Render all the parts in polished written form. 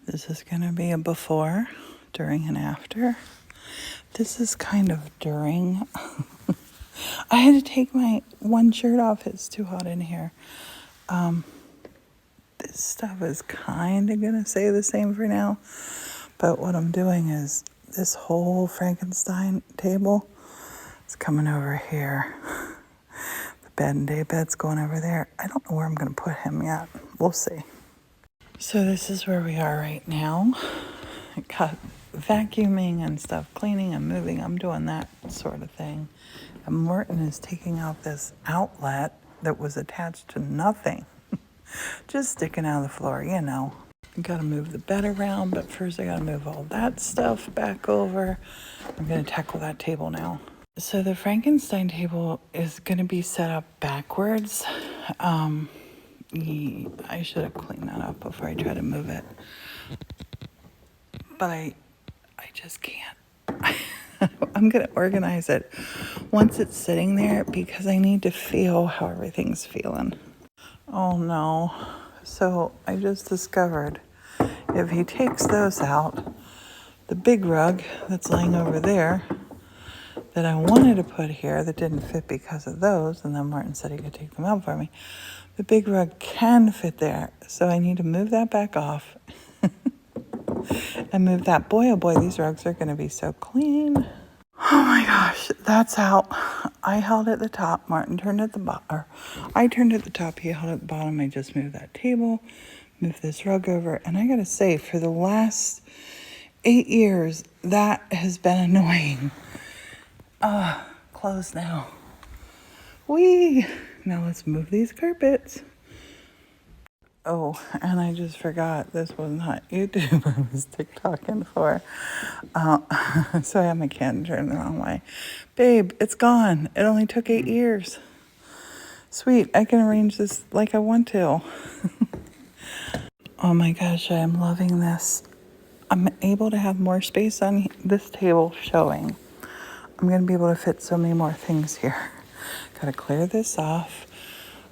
This is going to be a before, during, and after. This is kind of during. I had to take my one shirt off. It's too hot in here. This stuff is kind of going to stay the same for now. But what I'm doing is this whole Frankenstein table is coming over here. The bed and day bed's going over there. I don't know where I'm going to put him yet. We'll see. So this is where we are right now. I got vacuuming and stuff, cleaning and moving. I'm doing that sort of thing. And Morton is taking out this outlet that was attached to nothing. Just sticking out of the floor, you know. I gotta move the bed around, but first I gotta move all that stuff back over. I'm gonna tackle that table now. So the Frankenstein table is gonna be set up backwards. I should have cleaned that up before I try to move it. But I just can't. I'm going to organize it once it's sitting there because I need to feel how everything's feeling. Oh no. So I just discovered if he takes those out, the big rug that's laying over there that I wanted to put here that didn't fit because of those, and then Martin said he could take them out for me. The big rug can fit there, so I need to move that back off and move that. Boy, oh boy, these rugs are going to be so clean. Oh my gosh, that's out. I held at the top, Martin turned at the bottom, or I turned at the top, he held at the bottom. I just moved that table, moved this rug over, and I gotta say, for the last 8 years, that has been annoying. Closed now. Whee! Now let's move these carpets. Oh, and I just forgot, this was not YouTube, I was TikToking for. So I have my can turned the wrong way. Babe, it's gone. It only took 8 years. Sweet, I can arrange this like I want to. Oh my gosh, I am loving this. I'm able to have more space on this table showing. I'm going to be able to fit so many more things here. Gotta clear this off.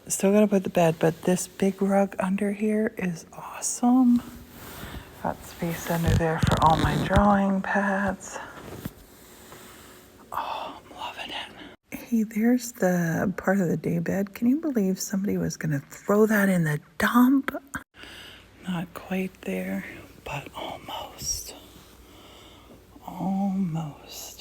Still gotta put the bed, but this big rug under here is awesome. Got space under there for all my drawing pads. Oh, I'm loving it. Hey, there's the part of the day bed. Can you believe somebody was gonna throw that in the dump? Not quite there, but almost. Almost.